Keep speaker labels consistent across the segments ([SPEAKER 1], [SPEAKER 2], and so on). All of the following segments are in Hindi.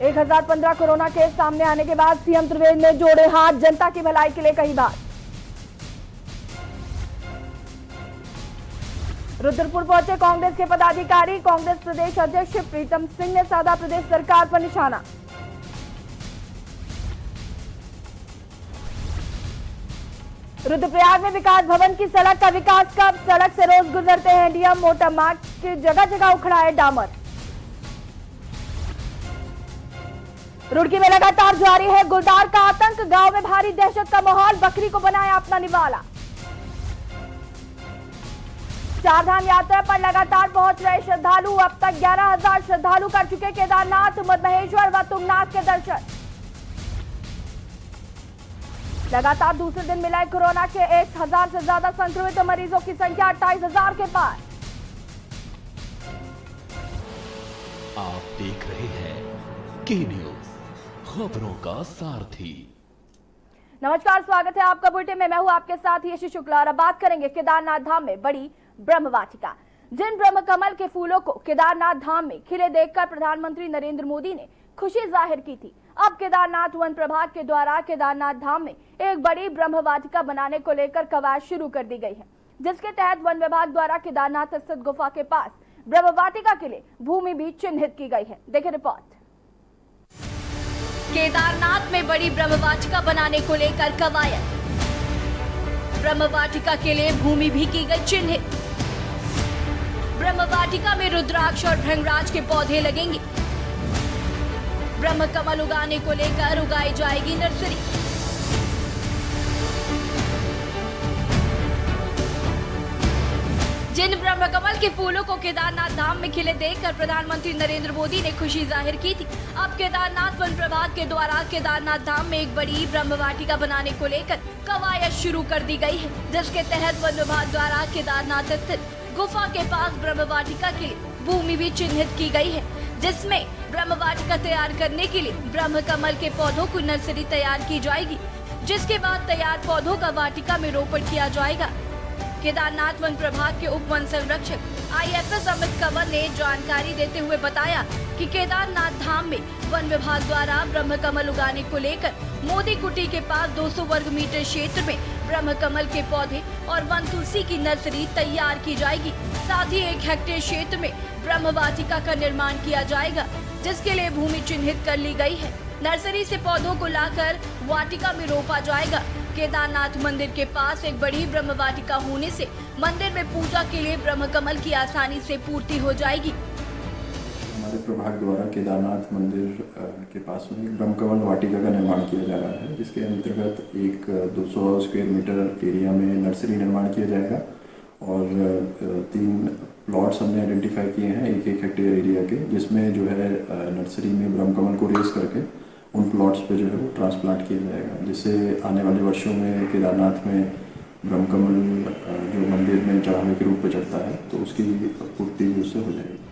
[SPEAKER 1] 1015 कोरोना केस सामने आने के बाद सीएम त्रिवेंद्र ने जोड़े हाथ, जनता की भलाई के लिए कही बात। रुद्रपुर पहुंचे कांग्रेस के पदाधिकारी, कांग्रेस प्रदेश अध्यक्ष प्रीतम सिंह ने साधा प्रदेश सरकार पर निशाना। रुद्रप्रयाग में विकास भवन की सड़क का विकास कब? सड़क से रोज गुजरते हैं डीएम, मोटर मार्ग की जगह जगह उखड़ा है डामर। रुड़की में लगातार जारी है गुलदार का आतंक, गांव में भारी दहशत का माहौल, बकरी को बनाया अपना निवाला। चारधाम यात्रा पर लगातार पहुंच रहे श्रद्धालु, अब तक 11,000 श्रद्धालु कर चुके केदारनाथ, मदमहेश्वर व तुंगनाथ के दर्शन। लगातार दूसरे दिन मिला है कोरोना के 1,000 से ज्यादा संक्रमित मरीजों की संख्या 28,000 के पार।
[SPEAKER 2] आप देख रहे हैं के न्यूज, खबरों का सारथी।
[SPEAKER 1] नमस्कार, स्वागत है आपका बुलेटिन में। मैं हूं आपके साथ यशी शुक्ला और अब बात करेंगे केदारनाथ धाम में बड़ी ब्रह्म वाटिका। जिन ब्रह्म कमल के फूलों को केदारनाथ धाम में खिले देखकर प्रधानमंत्री नरेंद्र मोदी ने खुशी जाहिर की थी, अब केदारनाथ वन प्रभाग के द्वारा केदारनाथ धाम में एक बड़ी ब्रह्म वाटिका बनाने को लेकर कवायद शुरू कर दी गई है, जिसके तहत वन विभाग द्वारा केदारनाथ स्थित गुफा के पास ब्रह्म वाटिका के लिए भूमि भी चिन्हित की गई है। देखिए रिपोर्ट। केदारनाथ में बड़ी ब्रह्म वाटिका बनाने को लेकर कवायद, ब्रह्म वाटिका के लिए भूमि भी की गई चिन्हित। ब्रह्म वाटिका में रुद्राक्ष और भृंगराज के पौधे लगेंगे। ब्रह्म कमल उगाने को लेकर उगाई जाएगी नर्सरी। जिन ब्रह्म कमल के फूलों को केदारनाथ धाम में खिले देखकर प्रधानमंत्री नरेंद्र मोदी ने खुशी जाहिर की थी, अब केदारनाथ वन प्रभाग के द्वारा केदारनाथ धाम में एक बड़ी ब्रह्म वाटिका बनाने को लेकर कवायद शुरू कर दी गई है, जिसके तहत वन विभाग द्वारा केदारनाथ स्थित गुफा के पास ब्रह्म वाटिका के लिए भूमि भी चिन्हित की गई है, जिसमें ब्रह्म वाटिका तैयार करने के लिए ब्रह्म कमल के पौधों की नर्सरी तैयार की जाएगी, जिसके बाद तैयार पौधों का वाटिका में रोपण किया जाएगा। केदारनाथ वन प्रभाग के उप वन संरक्षक IFS अमित कंवर ने जानकारी देते हुए बताया कि केदारनाथ धाम में वन विभाग द्वारा ब्रह्म कमल उगाने को लेकर मोदी कुटी के पास 200 वर्ग मीटर क्षेत्र में ब्रह्म कमल के पौधे और वन तुलसी की नर्सरी तैयार की जाएगी। साथ ही 1 हेक्टेयर क्षेत्र में ब्रह्म वाटिका का निर्माण किया जाएगा, जिसके लिए भूमि चिन्हित कर ली गई है। नर्सरी से पौधों को लाकर वाटिका में रोपा जाएगा। केदारनाथ मंदिर के पास एक बड़ी ब्रह्म वाटिका होने से मंदिर में पूजा के लिए ब्रह्म कमल की आसानी से पूर्ति हो जाएगी।
[SPEAKER 3] हमारे प्रभाग द्वारा केदारनाथ मंदिर के पास में एक ब्रह्म कमल वाटिका का निर्माण किया जा रहा है, जिसके अंतर्गत एक 200 स्क्वायर मीटर एरिया में नर्सरी निर्माण किया जाएगा और 3 प्लॉट्स हमने आइडेंटिफाई किए हैं 1-1 हेक्टेयर एरिया के, जिसमें जो है नर्सरी में ब्रह्म कमल को रेस करके उन प्लॉट्स पे जो है वो ट्रांसप्लांट किया जाएगा, जिससे आने वाले वर्षों में केदारनाथ में ब्रह्म कमल जो मंदिर में चढ़ावे के रूप में चढ़ता है तो उसकी पूर्ति भी उससे हो जाएगी।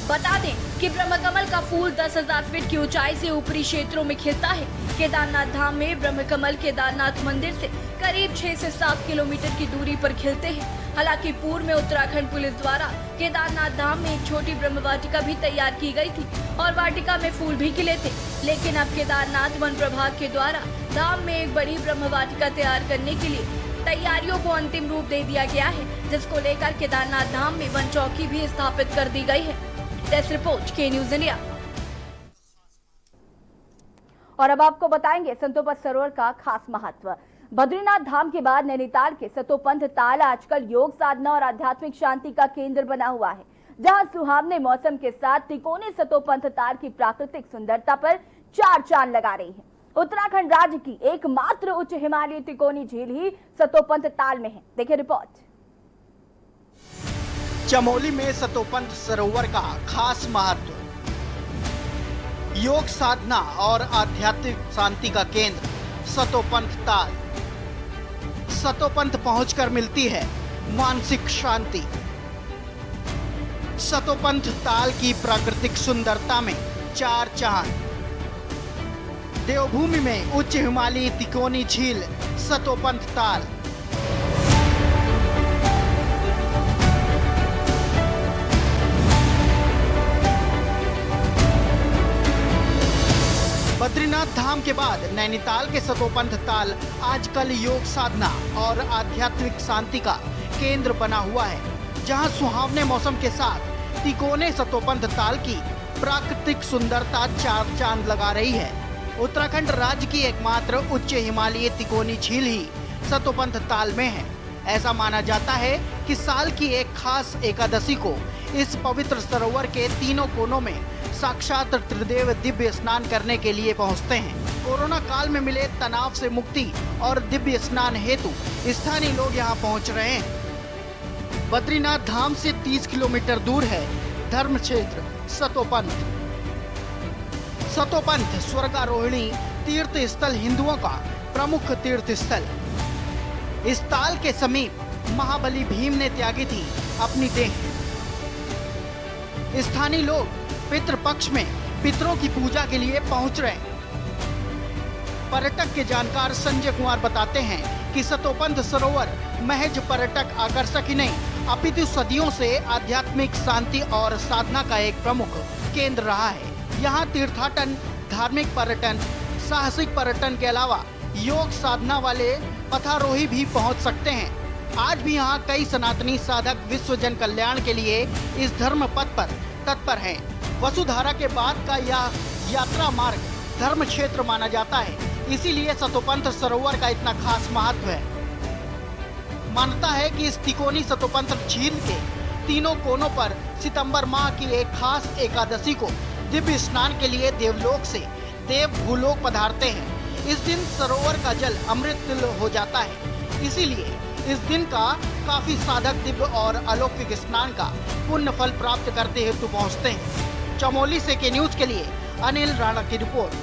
[SPEAKER 1] बता दें कि ब्रह्म कमल का फूल 10,000 फीट की ऊंचाई से ऊपरी क्षेत्रों में खिलता है। केदारनाथ धाम में ब्रह्म कमल केदारनाथ मंदिर से करीब 6 से 7 किलोमीटर की दूरी पर खिलते हैं। हालांकि पूर्व में उत्तराखंड पुलिस द्वारा केदारनाथ धाम में एक छोटी ब्रह्म वाटिका भी तैयार की गई थी और वाटिका में फूल भी खिले थे, लेकिन अब केदारनाथ वन प्रभाग के द्वारा धाम में एक बड़ी ब्रह्म वाटिका तैयार करने के लिए तैयारियों को अंतिम रूप दे दिया गया है, जिसको लेकर केदारनाथ धाम में वन चौकी भी स्थापित कर दी गई है। डेस्क रिपोर्ट के न्यूज इंडिया। और अब आपको बताएंगे संतोपंथ सरोवर का खास महत्व। बद्रीनाथ धाम के बाद नैनीताल के सतोपंथ ताल आजकल योग साधना और आध्यात्मिक शांति का केंद्र बना हुआ है, जहां सुहावने मौसम के साथ तिकोने सतोपंथ ताल की प्राकृतिक सुंदरता पर 4 चांद लगा रही है। उत्तराखंड राज्य की एकमात्र उच्च हिमालयी तिकोनी झील ही सतोपंथ ताल में है। देखिए रिपोर्ट।
[SPEAKER 4] चमोली में सतोपंथ सरोवर का खास महत्व, योग साधना और आध्यात्मिक शांति का केंद्र सतोपंथ ताल। सतोपंथ पहुंचकर मिलती है मानसिक शांति। सतोपंथ ताल की प्राकृतिक सुंदरता में 4 चांद। देवभूमि में उच्च हिमालयी तिकोनी झील सतोपंथ ताल। बद्रीनाथ धाम के बाद नैनीताल के सतोपंथ ताल आजकल योग साधना और आध्यात्मिक शांति का केंद्र बना हुआ है, जहां सुहावने मौसम के साथ तिकोने सतोपंथ ताल की प्राकृतिक सुंदरता चार चांद लगा रही है। उत्तराखंड राज्य की एकमात्र उच्च हिमालयी तिकोनी झील ही सतोपंथ ताल में है। ऐसा माना जाता है कि साल की एक खास एकादशी को इस पवित्र सरोवर के तीनों कोनों में साक्षात त्रिदेव दिव्य स्नान करने के लिए पहुंचते हैं। कोरोना काल में मिले तनाव से मुक्ति और दिव्य स्नान हेतु स्थानीय लोग यहां पहुंच रहे हैं। बद्रीनाथ धाम से 30 किलोमीटर दूर है धर्म क्षेत्र सतोपंथ। सतोपंथ स्वर्गारोहिणी तीर्थ स्थल हिंदुओं का प्रमुख तीर्थ स्थल। इस ताल के समीप महाबली भीम ने त्यागी थी अपनी देह। स्थानीय लोग पितृपक्ष में पितरों की पूजा के लिए पहुंच रहे हैं। पर्यटक के जानकार संजय कुमार बताते हैं कि सतोपंथ सरोवर महज पर्यटक आकर्षक ही नहीं, अपितु सदियों से आध्यात्मिक शांति और साधना का एक प्रमुख केंद्र रहा है। यहाँ तीर्थाटन, धार्मिक पर्यटन, साहसिक पर्यटन के अलावा योग साधना वाले पथारोही भी पहुंच सकते हैं। आज भी यहाँ कई सनातनी साधक विश्व जन कल्याण के लिए इस धर्म पथ पर तत्पर हैं। वसुधारा के बाद का यह यात्रा मार्ग धर्म क्षेत्र माना जाता है, इसीलिए सतोपंथ सरोवर का इतना खास महत्व है। मानता है कि इस तिकोनी सतोपंथ झील के तीनों कोनों पर सितंबर माह की एक खास एकादशी को दिव्य स्नान के लिए देवलोक से देव भूलोक पधारते हैं। इस दिन सरोवर का जल अमृत तुल्य हो जाता है, इसीलिए इस दिन का काफी साधक दिव्य और अलौकिक स्नान का पुण्य फल प्राप्त करते हेतु पहुँचते हैं। चमोली से के न्यूज के लिए अनिल राणा की रिपोर्ट।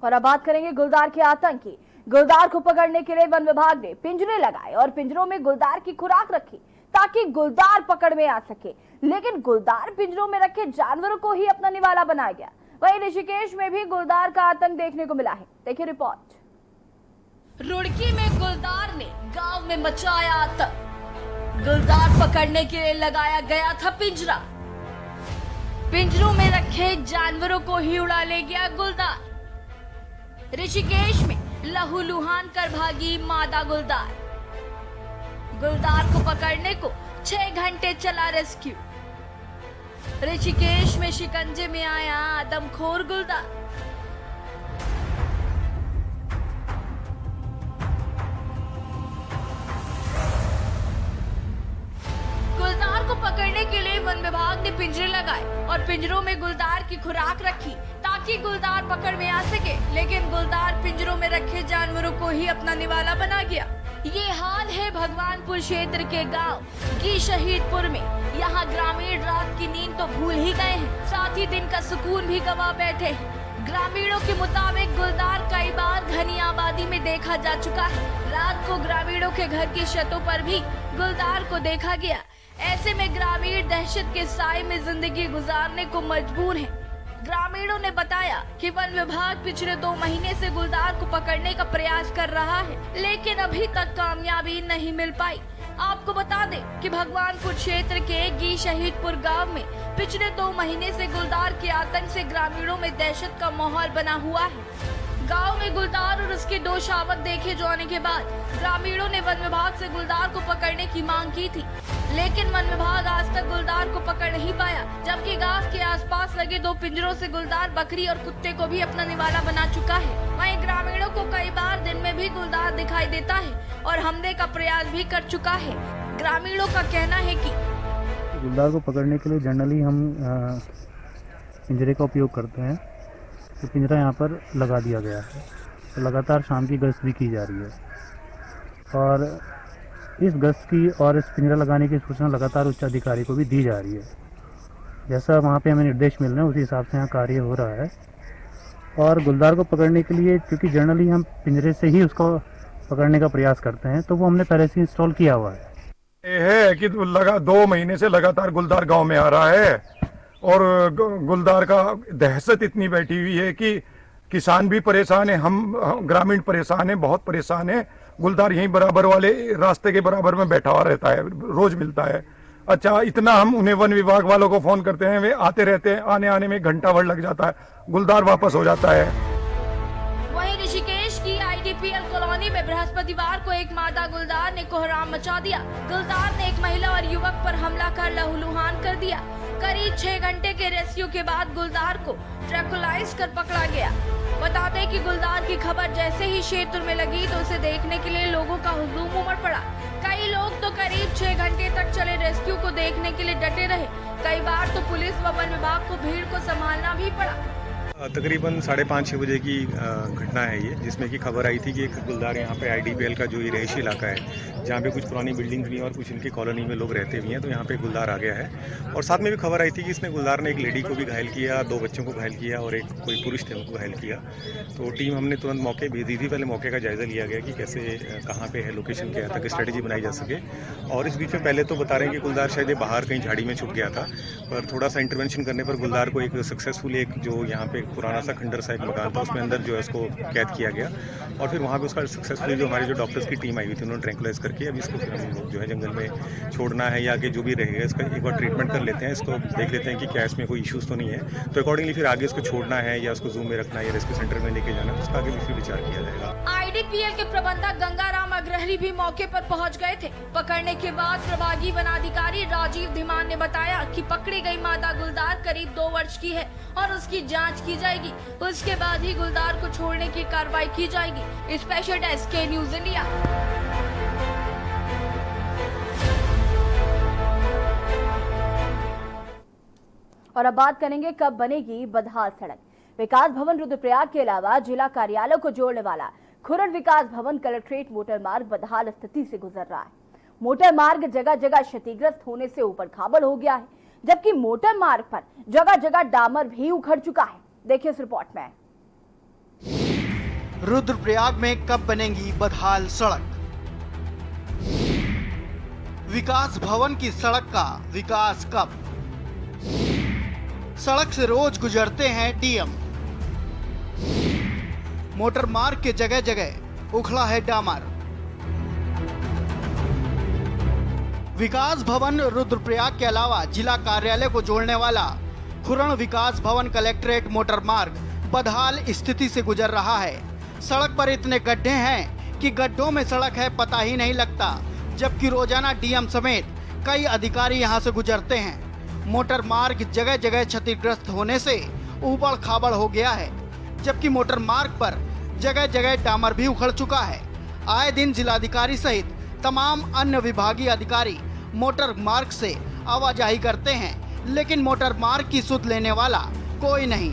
[SPEAKER 1] और अब बात करेंगे गुलदार के आतंक की। गुलदार को पकड़ने के लिए वन विभाग ने पिंजरे लगाए और पिंजरों में गुलदार की खुराक रखी ताकि गुलदार पकड़ में आ सके, लेकिन गुलदार पिंजरों में रखे जानवरों को ही अपना निवाला बनाया गया। वहीं ऋषिकेश में भी गुलदार का आतंक देखने को मिला है। देखिए रिपोर्ट। रुड़की में गुलदार ने गांव में मचाया आतंक। गुलदार पकड़ने के लिए लगाया गया था पिंजरा। पिंजरों में रखे जानवरों को ही उड़ा ले गया गुलदार। ऋषिकेश में लहूलुहान कर भागी मादा गुलदार। गुलदार को पकड़ने को 6 घंटे चला रेस्क्यू। ऋषिकेश में शिकंजे में आया आदमखोर गुलदार। गुलदार को पकड़ने के लिए वन विभाग ने पिंजरे लगाए और पिंजरों में गुलदार की खुराक रखी ताकि गुलदार पकड़ में आ सके, लेकिन गुलदार पिंजरों में रखे जानवरों को ही अपना निवाला बना गया। ये हाल है भगवानपुर क्षेत्र के गांव की शहीदपुर में। यहाँ ग्रामीण रात की नींद तो भूल ही गए हैं, साथ ही दिन का सुकून भी गवा बैठे हैं। ग्रामीणों के मुताबिक गुलदार कई बार घनी आबादी में देखा जा चुका है। रात को ग्रामीणों के घर की छतों पर भी गुलदार को देखा गया। ऐसे में ग्रामीण दहशत के साए में जिंदगी गुजारने को मजबूर हैं। ग्रामीणों ने बताया कि वन विभाग पिछले 2 महीने से गुलदार को पकड़ने का प्रयास कर रहा है, लेकिन अभी तक कामयाबी नहीं मिल पाई। आपको बता दें कि भगवानपुर क्षेत्र के गी शहीदपुर गांव में पिछले 2 महीने से गुलदार के आतंक से ग्रामीणों में दहशत का माहौल बना हुआ है। गांव में गुलदार और उसके 2 शावक देखे जाने के बाद ग्रामीणों ने वन विभाग से गुलदार को पकड़ने की मांग की थी, लेकिन वन विभाग आज तक गुलदार को पकड़ नहीं पाया। जबकि गांव के आसपास लगे 2 पिंजरों से गुलदार बकरी और कुत्ते को भी अपना निवाला बना चुका है। वहीं ग्रामीणों को कई बार दिन में भी गुलदार दिखाई देता है और हमले का प्रयास भी कर चुका है। ग्रामीणों का कहना है कि
[SPEAKER 5] गुलदार को पकड़ने के लिए जनरली हम पिंजरे का उपयोग करते हैं। तो पिंजरा यहाँ पर लगा दिया गया है, तो लगातार शाम की गश्त भी की जा रही है और इस गश्त की और इस पिंजरा लगाने की सूचना लगातार उच्च अधिकारी को भी दी जा रही है। जैसा वहाँ पे हमें निर्देश मिल रहे हैं उसी हिसाब से यहाँ कार्य हो रहा है। और गुलदार को पकड़ने के लिए क्योंकि जनरली हम पिंजरे से ही उसको पकड़ने का प्रयास करते हैं, तो वो हमने पहले से इंस्टॉल किया हुआ है।
[SPEAKER 6] ये है कि 2 महीने से लगातार गुलदार गांव में आ रहा है और गुलदार का दहशत इतनी बैठी हुई है कि किसान भी परेशान है, हम ग्रामीण परेशान है, बहुत परेशान है। गुलदार यहीं बराबर वाले रास्ते के बराबर में बैठा हुआ रहता है, रोज मिलता है। अच्छा, इतना हम उन्हें वन विभाग वालों को फोन करते हैं, वे आते रहते हैं, आने में घंटा भर लग जाता है, गुलदार वापस हो जाता है।
[SPEAKER 1] वहीं ऋषिकेश की IDPL कॉलोनी में बृहस्पतिवार को एक मादा गुलदार ने कोहराम मचा दिया। गुलदार ने एक महिला और युवक पर हमला कर लहूलुहान कर दिया। करीब 6 घंटे के रेस्क्यू के बाद गुलदार को ट्रैंकुलाइज कर पकड़ा गया। बता दें कि गुलदार की खबर जैसे ही क्षेत्र में लगी तो उसे देखने के लिए लोगों का हुजूम उमड़ पड़ा। कई लोग तो करीब 6 घंटे तक चले रेस्क्यू को देखने के लिए डटे रहे। कई बार तो पुलिस व वन विभाग को भीड़ को संभालना भी पड़ा।
[SPEAKER 7] तकरीबन 5:30-6 बजे की घटना है ये, जिसमें कि खबर आई थी कि एक गुलदार यहाँ पे IDPL का जो ये रहायशी इलाका है, जहाँ पे कुछ पुरानी बिल्डिंग्स भी हैं और कुछ इनकी कॉलोनी में लोग रहते भी हैं, तो यहाँ पे गुलदार आ गया है। और साथ में भी खबर आई थी कि इसने गुलदार ने एक लेडी को भी घायल किया, 2 बच्चों को घायल किया और एक कोई पुरुष थे उनको घायल किया। तो टीम हमने तुरंत मौके भेज दी थी। पहले मौके का जायज़ा लिया गया कि कैसे कहाँ पे है, लोकेशन क्या है, ताकि स्ट्रेटेजी बनाई जा सके। और इस बीच में पहले तो बता रहे हैं कि गुलदार शायद ये बाहर कहीं झाड़ी में छुप गया था, पर थोड़ा सा इंटरवेंशन करने पर गुलदार को एक सक्सेसफुल एक जो यहाँ पे पुराना सा खंडर सा एक मकान था, उसमें अंदर जो है उसको कैद किया गया। और फिर वहाँ पे उसका सक्सेसफुली जो हमारी जो डॉक्टर्स की टीम आई हुई थी, उन्होंने ट्रैंकुलाइज करके अब इसको फिर हम लोग जो है जंगल में छोड़ना है या आगे जो भी रहेगा इसका एक बार ट्रीटमेंट कर लेते हैं, इसको देख लेते हैं कि क्या इसमें कोई इश्यूज तो नहीं है। तो अकॉर्डिंगली फिर आगे इसको छोड़ना है या उसको जू में रखना है या रेस्क्यू सेंटर में लेके जाना है, उसका आगे भी फिर विचार किया जाएगा।
[SPEAKER 1] IDPL के प्रबंधक गंगाराम अग्रहरी भी मौके पर पहुंच गए थे। पकड़ने के बाद प्रभागी वनाधिकारी राजीव धीमान ने बताया कि पकड़ी गई मादा गुलदार करीब 2 वर्ष की है और उसकी जांच की जाएगी। उसके बाद ही गुलदार को छोड़ने की कार्रवाई की जाएगी। स्पेशल डेस्क के न्यूज इंडिया। और अब बात करेंगे कब बनेगी बदहाल सड़क। विकास भवन रुद्रप्रयाग के अलावा जिला कार्यालय को जोड़ने वाला खुरड़ विकास भवन कलेक्ट्रेट मोटर मार्ग बदहाल स्थिति से गुजर रहा है। मोटर मार्ग जगह जगह क्षतिग्रस्त होने से ऊपर खाबड़ हो गया है, जबकि मोटर मार्ग पर जगह जगह डामर भी उखड़ चुका है। देखिए इस रिपोर्ट में।
[SPEAKER 4] रुद्रप्रयाग में कब बनेगी बदहाल सड़क? विकास भवन की सड़क का विकास कब? सड़क से रोज गुजरते हैं डीएम। मोटर मार्ग के जगह जगह उखड़ा है डामर। विकास भवन रुद्रप्रयाग के अलावा जिला कार्यालय को जोड़ने वाला खुरण विकास भवन कलेक्ट्रेट मोटर मार्ग बदहाल स्थिति से गुजर रहा है। सड़क पर इतने गड्ढे हैं कि गड्ढों में सड़क है पता ही नहीं लगता, जबकि रोजाना डीएम समेत कई अधिकारी यहां से गुजरते हैं। मोटर मार्ग जगह जगह क्षतिग्रस्त होने से ऊबड़ खाबड़ हो गया है, जबकि मोटर मार्ग पर जगह जगह डामर भी उखड़ चुका है। आए दिन जिलाधिकारी सहित तमाम अन्य विभागीय अधिकारी मोटर मार्ग से आवाजाही करते हैं, लेकिन मोटर मार्ग की सुध लेने वाला कोई नहीं।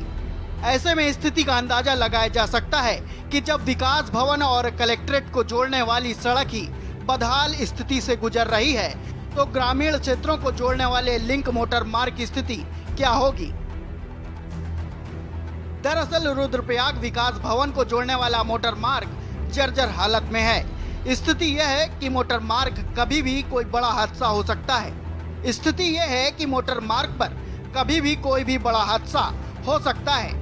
[SPEAKER 4] ऐसे में स्थिति का अंदाजा लगाया जा सकता है कि जब विकास भवन और कलेक्ट्रेट को जोड़ने वाली सड़क ही बदहाल स्थिति से गुजर रही है, तो ग्रामीण क्षेत्रों को जोड़ने वाले लिंक मोटर मार्ग की स्थिति क्या होगी? दरअसल रुद्रप्रयाग विकास भवन को जोड़ने वाला मोटर मार्ग जर्जर हालत में है। स्थिति यह है कि मोटर मार्ग कभी भी कोई बड़ा हादसा हो सकता है। स्थिति यह है कि मोटर मार्ग पर कभी भी कोई भी बड़ा हादसा हो सकता है।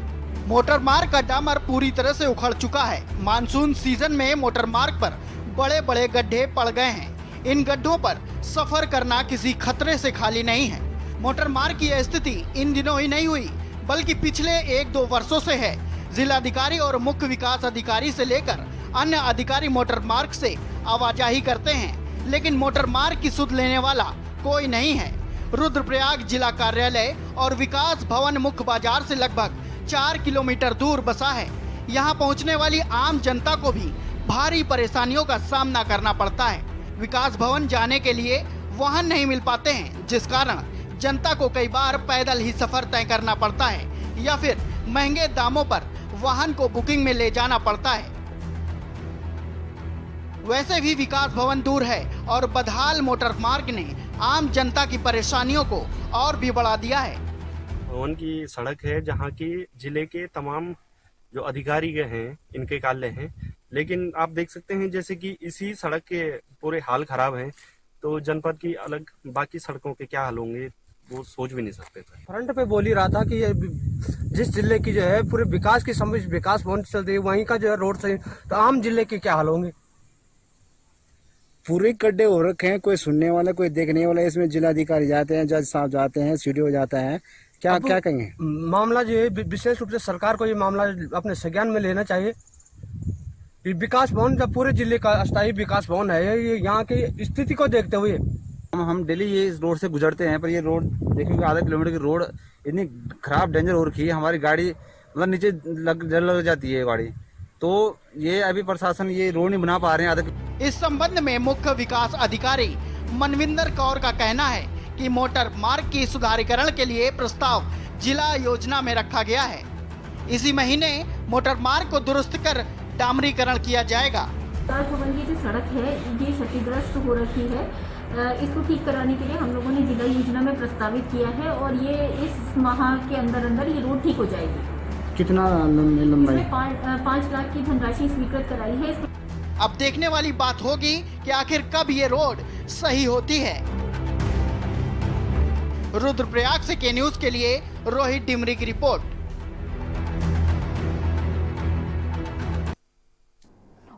[SPEAKER 4] मोटर मार्ग का डामर पूरी तरह से उखड़ चुका है। मानसून सीजन में मोटर मार्ग पर बड़े बड़े गड्ढे पड़ गए हैं। इन गड्ढों पर सफर करना किसी खतरे से खाली नहीं है। मोटर मार्ग की यह स्थिति इन दिनों ही नहीं हुई, बल्कि पिछले 1-2 वर्षों से है। जिलाधिकारी और मुख्य विकास अधिकारी से लेकर अन्य अधिकारी मोटर मार्ग से आवाजाही करते हैं, लेकिन मोटर मार्ग की सुध लेने वाला कोई नहीं है। रुद्रप्रयाग जिला कार्यालय और विकास भवन मुख्य बाजार से लगभग 4 किलोमीटर दूर बसा है। यहाँ पहुँचने वाली आम जनता को भी भारी परेशानियों का सामना करना पड़ता है। विकास भवन जाने के लिए वाहन नहीं मिल पाते हैं, जिस कारण जनता को कई बार पैदल ही सफर तय करना पड़ता है या फिर महंगे दामों पर वाहन को बुकिंग में ले जाना पड़ता है। वैसे भी विकास भवन दूर है और बदहाल मोटर मार्ग ने आम जनता की परेशानियों को और भी बढ़ा दिया है।
[SPEAKER 8] भवन की सड़क है जहाँ की जिले के तमाम जो अधिकारी हैं इनके कार्यालय हैं, लेकिन आप देख सकते हैं जैसे कि इसी सड़क के पूरे हाल खराब हैं, तो जनपद की अलग बाकी सड़कों के क्या हाल होंगे वो सोच भी नहीं सकते थे।
[SPEAKER 9] फ्रंट पे बोल ही रहा था कि ये जिस जिले की जो है पूरे विकास की समझ विकास भवन चल रही है, वहीं का जो है रोड से तो आम जिले के क्या हाल होंगे। पूरे गड्ढे हो रखे हैं, कोई सुनने वाला कोई देखने वाला, इसमें जिलाधिकारी जाते हैं, जज साहब जाते हैं, सीडीओ जाता है, क्या क्या कहेंगे?
[SPEAKER 10] मामला जो है विशेष रूप से सरकार को ये मामला अपने संज्ञान में लेना चाहिए। ये विकास भवन जब पूरे जिले का अस्थायी विकास भवन है, ये यहाँ की स्थिति को देखते हुए
[SPEAKER 11] हम डेली ये इस रोड से गुजरते हैं, पर ये रोड देखेंगे आधा किलोमीटर की रोड इतनी खराब डेंजर हो रखी है, हमारी गाड़ी मतलब नीचे लग जाती है गाड़ी। तो ये अभी प्रशासन ये रोड नहीं बना पा रहे हैं आधा।
[SPEAKER 4] इस संबंध में मुख्य विकास अधिकारी मनविंदर कौर का कहना है कि मोटर मार्ग की सुधारीकरण के लिए प्रस्ताव जिला योजना में रखा गया है। इसी महीने मोटर मार्ग को दुरुस्त कर डामरीकरण किया जाएगा।
[SPEAKER 12] भवन की जो सड़क है ये क्षतिग्रस्त हो रखी है, इसको ठीक कराने के लिए हम लोगों ने जिला योजना में प्रस्तावित किया है और ये इस माह के अंदर ये रोड ठीक हो जाएगी।
[SPEAKER 9] कितना लंबाई?
[SPEAKER 12] 5 लाख की धनराशि स्वीकृत कराई है।
[SPEAKER 4] अब देखने वाली बात होगी कि आखिर कब ये रोड सही होती है। रुद्रप्रयाग से के न्यूज के लिए रोहित डिमरी की रिपोर्ट।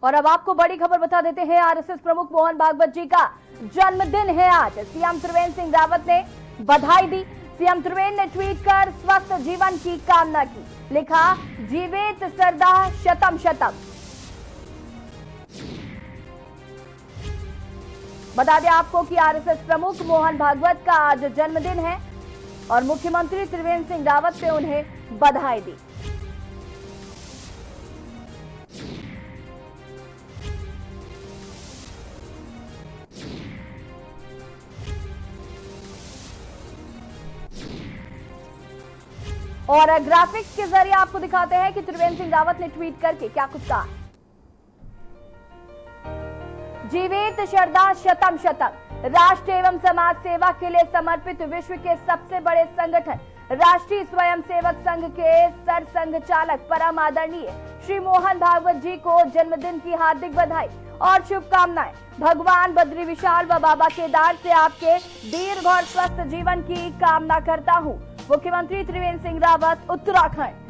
[SPEAKER 1] और अब आपको बड़ी खबर बता देते हैं। आरएसएस प्रमुख मोहन भागवत जी का जन्मदिन है आज। सीएम त्रिवेंद्र सिंह रावत ने बधाई दी। सीएम त्रिवेंद्र ने ट्वीट कर स्वस्थ जीवन की कामना की। लिखा, जीवेत सरदा शतम शतम। बता दें आपको कि आरएसएस प्रमुख मोहन भागवत का आज जन्मदिन है और मुख्यमंत्री त्रिवेंद्र सिंह रावत ने उन्हें बधाई दी। और ग्राफिक्स के जरिए आपको दिखाते हैं कि त्रिवेंद्र सिंह रावत ने ट्वीट करके क्या कुछ कहा। जीवित शरदा शतम शतम। राष्ट्र एवं समाज सेवा के लिए समर्पित विश्व के सबसे बड़े संगठन राष्ट्रीय स्वयंसेवक संघ के सरसंघ चालक परम आदरणीय श्री मोहन भागवत जी को जन्मदिन की हार्दिक बधाई और शुभकामनाएं। भगवान बद्री विशाल व बाबा केदार से आपके दीर्घ और स्वस्थ जीवन की कामना करता हूं। मुख्यमंत्री त्रिवेंद्र सिंह रावत, उत्तराखंड।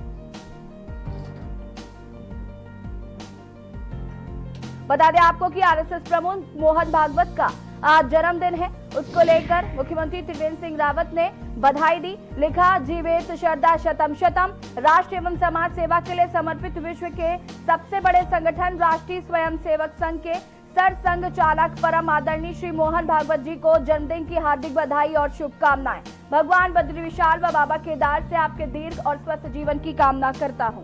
[SPEAKER 1] बता दें आपको कि आरएसएस प्रमुख मोहन भागवत का आज जन्मदिन है। उसको लेकर मुख्यमंत्री त्रिवेंद्र सिंह रावत ने बधाई दी। लिखा, जीवेत शरदा शतम शतम। राष्ट्र एवं समाज सेवा के लिए समर्पित विश्व के सबसे बड़े संगठन राष्ट्रीय स्वयंसेवक संघ के सरसंघ चालक परम आदरणीय श्री मोहन भागवत जी को जन्मदिन की हार्दिक बधाई और शुभकामनाएं। भगवान बद्री विशाल व बाबा केदार से आपके दीर्घ और स्वस्थ जीवन की कामना करता हूं।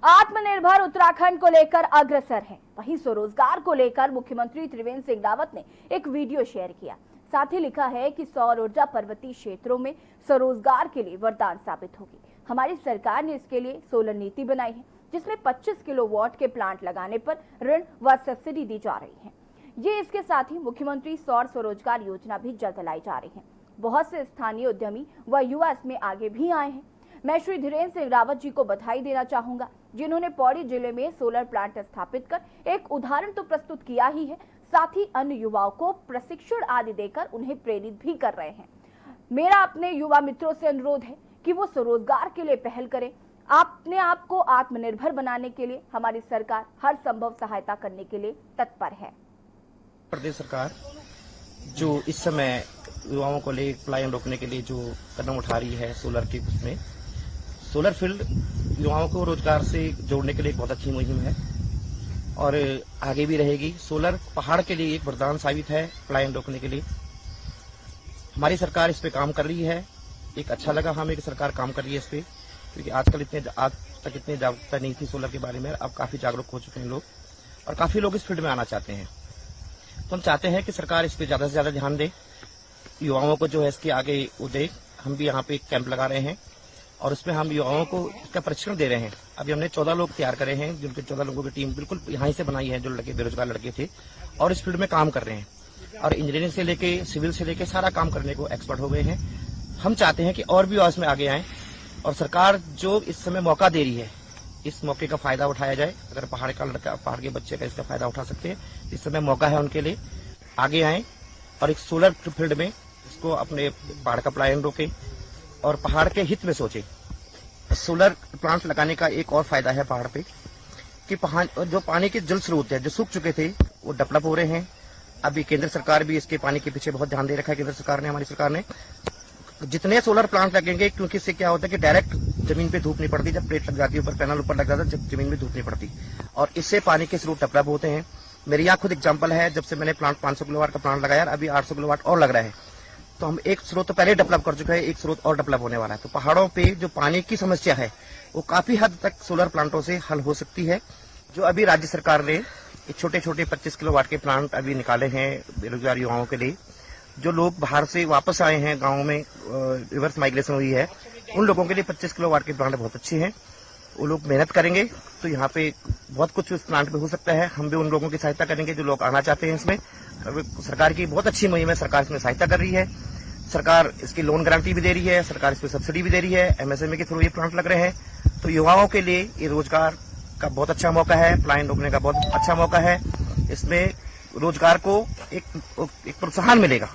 [SPEAKER 1] आत्मनिर्भर उत्तराखंड को लेकर अग्रसर है। वहीं स्वरोजगार को लेकर मुख्यमंत्री त्रिवेंद्र सिंह रावत ने एक वीडियो शेयर किया। साथ ही लिखा है कि सौर ऊर्जा पर्वतीय क्षेत्रों में स्वरोजगार के लिए वरदान साबित होगी। हमारी सरकार ने इसके लिए सोलर नीति बनाई है, जिसमें 25 किलोवाट के प्लांट लगाने पर ऋण व सब्सिडी दी जा रही है। ये इसके साथ ही मुख्यमंत्री सौर स्वरोजगार योजना भी जल्द लाई जा रही है। बहुत से स्थानीय उद्यमी व युवा इसमें आगे भी आए हैं। मैं श्री धीरेन्द्र सिंह रावत जी को बधाई देना चाहूंगा, जिन्होंने पौड़ी जिले में सोलर प्लांट स्थापित कर एक उदाहरण तो प्रस्तुत किया ही है, साथ ही अन्य युवाओं को प्रशिक्षण आदि देकर उन्हें प्रेरित भी कर रहे हैं। मेरा अपने युवा मित्रों से अनुरोध है कि वो स्वरोजगार के लिए पहल करें। अपने आप को आत्मनिर्भर बनाने के लिए हमारी सरकार हर संभव सहायता करने के लिए तत्पर है।
[SPEAKER 13] प्रदेश सरकार जो इस समय युवाओं को ले पलायन रोकने के लिए जो कदम उठा रही है सोलर के, उसमें सोलर फील्ड युवाओं को रोजगार से जोड़ने के लिए एक बहुत अच्छी मुहिम है और आगे भी रहेगी। सोलर पहाड़ के लिए एक वरदान साबित है पलायन रोकने के लिए। हमारी सरकार इस पे काम कर रही है। एक अच्छा लगा हमें कि सरकार काम कर रही है इस पे, क्योंकि आज तक इतनी जागरूकता नहीं थी सोलर के बारे में। अब काफी जागरूक हो चुके हैं लोग और काफी लोग इस फील्ड में आना चाहते हैं। तो हम चाहते हैं कि सरकार इस पे ज्यादा से ज्यादा ध्यान दे, युवाओं को जो है इसके आगे वो दे। हम भी यहाँ पे एक कैंप लगा रहे हैं और उसमें हम युवाओं को इसका प्रशिक्षण दे रहे हैं। अभी हमने 14 लोग तैयार करे हैं, जिनके 14 लोगों की टीम बिल्कुल यहाँ से बनाई है, जो लड़के बेरोजगार लड़के थे और इस फील्ड में काम कर रहे हैं और इंजीनियरिंग से लेके सिविल से लेके सारा काम करने को एक्सपर्ट हो गए हैं। हम चाहते हैं कि और भी इसमें आगे आए और सरकार जो इस समय मौका दे रही है, इस मौके का फायदा उठाया जाए। अगर पहाड़ का लड़का, पहाड़ के बच्चे का इसका फायदा उठा सकते हैं, इस समय मौका है उनके लिए, आगे आए और एक सोलर फील्ड में इसको अपने पहाड़ का पलायन रोके और पहाड़ के हित में सोचे। सोलर प्लांट लगाने का एक और फायदा है पहाड़ पे कि जो पानी के जल स्रोत है जो सूख चुके थे वो डेवलप हो रहे हैं। अभी केंद्र सरकार भी इसके पानी के पीछे बहुत ध्यान दे रखा है, केंद्र सरकार ने, हमारी सरकार ने। जितने सोलर प्लांट लगेंगे, क्योंकि इससे क्या होता है कि डायरेक्ट जमीन पे धूप नहीं पड़ती, जब प्लेट लग जाती है ऊपर, पैनल ऊपर लग जाता है, जब जमीन में धूप नहीं पड़ती, और इससे पानी के स्रोत डेवलप होते हैं। मेरे यहाँ खुद एग्जाम्पल है, जब से मैंने प्लांट 500 किलोवाट का प्लांट लगाया, अभी 800 किलोवाट और लग रहा है। तो हम एक स्रोत तो पहले डेवलप कर चुके हैं, एक स्रोत और डेवलप होने वाला है। तो पहाड़ों पे जो पानी की समस्या है वो काफी हद तक सोलर प्लांटों से हल हो सकती है। जो अभी राज्य सरकार ने छोटे छोटे 25 किलोवाट के प्लांट अभी निकाले हैं बेरोजगार युवाओं के लिए, जो लोग बाहर से वापस आए हैं, गाँव में रिवर्स माइग्रेशन हुई है, उन लोगों के लिए 25 किलोवाट के प्लांट बहुत अच्छे हैं। वो लोग मेहनत करेंगे तो यहाँ पे बहुत कुछ उस प्लांट में हो सकता है। हम भी उन लोगों की सहायता करेंगे जो लोग आना चाहते हैं इसमें। सरकार की बहुत अच्छी मुहिम है, सरकार इसमें सहायता कर रही है, सरकार इसकी लोन गारंटी भी दे रही है, सरकार इसमें सब्सिडी भी दे रही है, एमएसएमई के थ्रू ये प्लांट लग रहे हैं। तो युवाओं के लिए ये रोजगार का बहुत अच्छा मौका है, पलायन रोकने का बहुत अच्छा मौका है। इसमें रोजगार को एक प्रोत्साहन मिलेगा।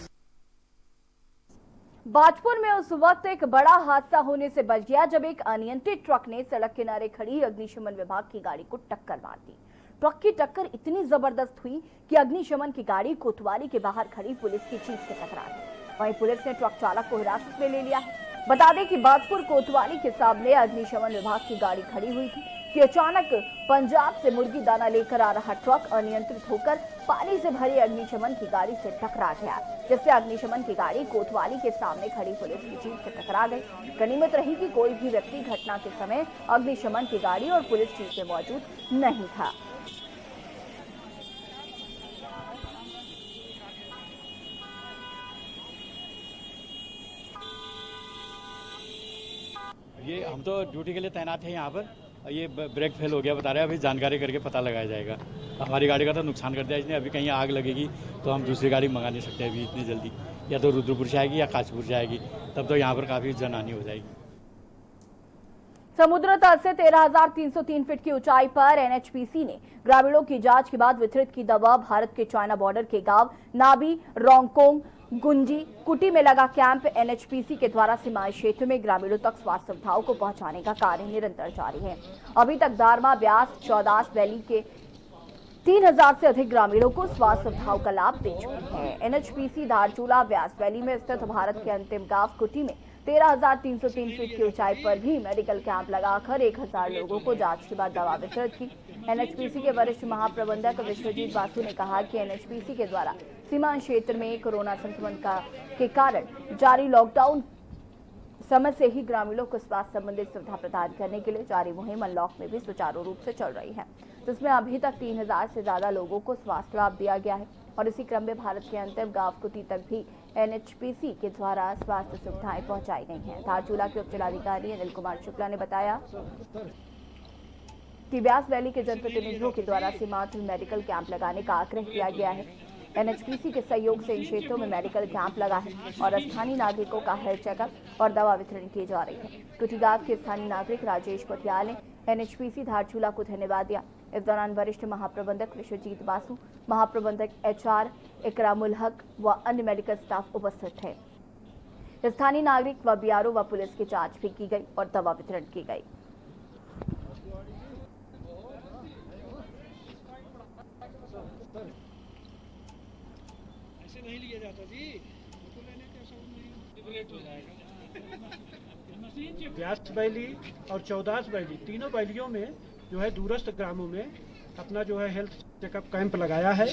[SPEAKER 1] बाजपुर में उस वक्त एक बड़ा हादसा होने से बच गया जब एक अनियंत्रित ट्रक ने सड़क किनारे खड़ी अग्निशमन विभाग की गाड़ी को टक्कर मार दी। ट्रक की टक्कर इतनी जबरदस्त हुई कि अग्निशमन की गाड़ी कोतवाली के बाहर खड़ी पुलिस की जीप से टकरा गई। वहीं पुलिस ने ट्रक चालक को हिरासत में ले लिया है। बता दें कि बाजपुर कोतवाली के सामने अग्निशमन विभाग की गाड़ी खड़ी हुई थी कि अचानक पंजाब से मुर्गी दाना लेकर आ रहा ट्रक अनियंत्रित होकर पानी से भरी अग्निशमन की गाड़ी से टकरा गया, जिससे अग्निशमन की गाड़ी कोतवाली के सामने खड़ी पुलिस की जीप से टकरा गई। गनीमत रही कि कोई भी व्यक्ति घटना के समय अग्निशमन की गाड़ी और पुलिस जीप में मौजूद नहीं था।
[SPEAKER 14] ये हम तो ड्यूटी के लिए तैनात हैं यहाँ पर, ये ब्रेक फेल हो गया बता रहे हैं, अभी जानकारी करके पता लगाया जाएगा। हमारी गाड़ी का तो नुकसान कर दिया इसने, अभी कहीं आग लगेगी तो हम दूसरी गाड़ी मंगा नहीं सकते अभी इतनी जल्दी, या तो रुद्रपुर से आएगी या काशीपुर से आएगी, तब तो यहाँ पर काफ़ी जनहानि हो जाएगी।
[SPEAKER 1] समुद्र तल से 13,303 फीट की ऊंचाई पर एनएचपीसी ने ग्रामीणों की जांच के बाद वितरित की दवा भारत के चाइना बॉर्डर के गांव नाबी, रोंगकोंग, गुंजी, कुटी में लगा कैंप। एनएचपीसी के द्वारा सीमाई क्षेत्र में ग्रामीणों तक स्वास्थ्य सुविधाओं को पहुंचाने का कार्य निरंतर जारी है। अभी तक दारमा, ब्यास, चौदास वैली के 3,000 से अधिक ग्रामीणों को स्वास्थ्य सुविधाओं का लाभ दे चुकी है। एनएचपीसी धारचूला व्यास वैली में स्थित भारत के अंतिम गांव कुटी में 13,303 फीट की ऊंचाई पर भी मेडिकल कैंप लगाकर 1,000 लोगों को जांच के बाद दवा वितरित की। एनएचपीसी के वरिष्ठ महाप्रबंधक विश्वजीत बासु ने कहा कि एनएचपीसी के द्वारा सीमांत क्षेत्र में कोरोना संक्रमण के कारण जारी लॉकडाउन समय से ही ग्रामीणों को स्वास्थ्य संबंधित सुविधा प्रदान करने के लिए जारी मुहिम अनलॉक में भी सुचारू रूप से चल रही है, जिसमें अभी तक 3,000 से ज्यादा लोगों को स्वास्थ्य लाभ दिया गया है। और इसी क्रम में भारत के अंतिम गांव कुटी तक भी एनएचपीसी के द्वारा स्वास्थ्य सुविधाएं पहुंचाई गई हैं। धारचूला के उप जिलाधिकारी अनिल कुमार शुक्ला ने बताया कि ब्यास वैली के जनप्रतिनिधियों के द्वारा सीमांत में मेडिकल कैंप लगाने का आग्रह किया गया है। एनएचपीसी के सहयोग से इन क्षेत्रों में मेडिकल कैंप लगा है और स्थानीय नागरिकों का हेल्थ चेकअप और दवा वितरण की जा रही है। कुटी गांव के स्थानीय नागरिक राजेश कोटियाल ने एनएचपीसी धारचूला को धन्यवाद दिया। इस दौरान वरिष्ठ महाप्रबंधक विश्वजीत बासु, महाप्रबंधक एचआर इकरामुल हक व अन्य मेडिकल स्टाफ उपस्थित थे। स्थानीय नागरिक व बीआरओ व पुलिस की जांच भी की गई और दवा वितरण की गई।
[SPEAKER 15] नहीं लिया जाता जी, तो लेने के लेट हो जाएगा। व्यास वैली और चौदास वैली, तीनों वैलियों में जो है दूरस्थ ग्रामों में अपना जो है हेल्थ चेकअप कैंप लगाया है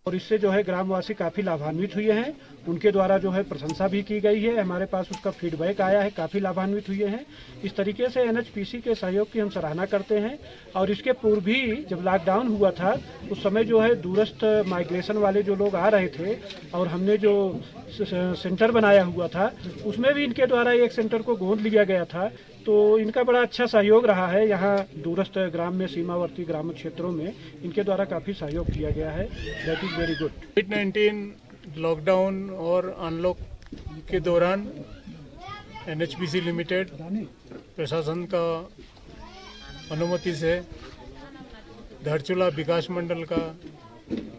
[SPEAKER 15] और इससे जो है ग्रामवासी काफ़ी लाभान्वित हुए हैं। उनके द्वारा जो है प्रशंसा भी की गई है, हमारे पास उसका फीडबैक आया है, काफ़ी लाभान्वित हुए हैं। इस तरीके से एनएचपीसी के सहयोग की हम सराहना करते हैं। और इसके पूर्व भी जब लॉकडाउन हुआ था उस समय जो है दूरस्थ माइग्रेशन वाले जो लोग आ रहे थे और हमने जो सेंटर बनाया हुआ था उसमें भी इनके द्वारा एक सेंटर को गोद लिया गया था, तो इनका बड़ा अच्छा सहयोग रहा है। यहाँ दूरस्थ ग्राम में, सीमावर्ती ग्राम क्षेत्रों में इनके द्वारा काफ़ी सहयोग किया गया है। That is very good.
[SPEAKER 16] Covid lockdown और अनलॉक के दौरान एनएचपीसी लिमिटेड प्रशासन का अनुमति से धारचूला विकास मंडल का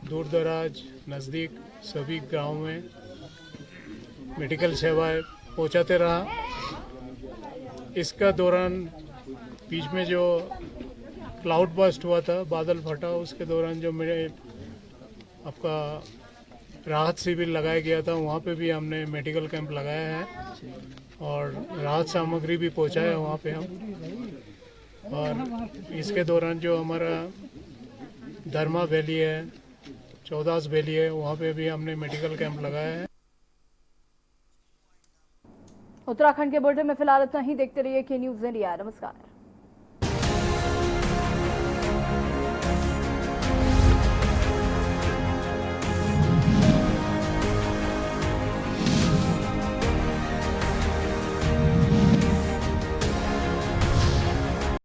[SPEAKER 16] दूर दराज नज़दीक सभी गाँव में मेडिकल सेवाएं पहुंचाते रहा। इसका दौरान बीच में जो क्लाउड बस्ट हुआ था, बादल फटा, उसके दौरान जो मेरे आपका राहत शिविर लगाया गया था, वहाँ पे भी हमने मेडिकल कैंप लगाया है और राहत सामग्री भी पहुँचाया वहाँ पे हम। और इसके दौरान जो हमारा धर्मा वैली है, चौदास वैली है, वहाँ पे भी हमने मेडिकल कैंप लगाया है।
[SPEAKER 1] उत्तराखंड के बुलेटिन में फिलहाल इतना ही। देखते रहिए के न्यूज़ इंडिया। नमस्कार।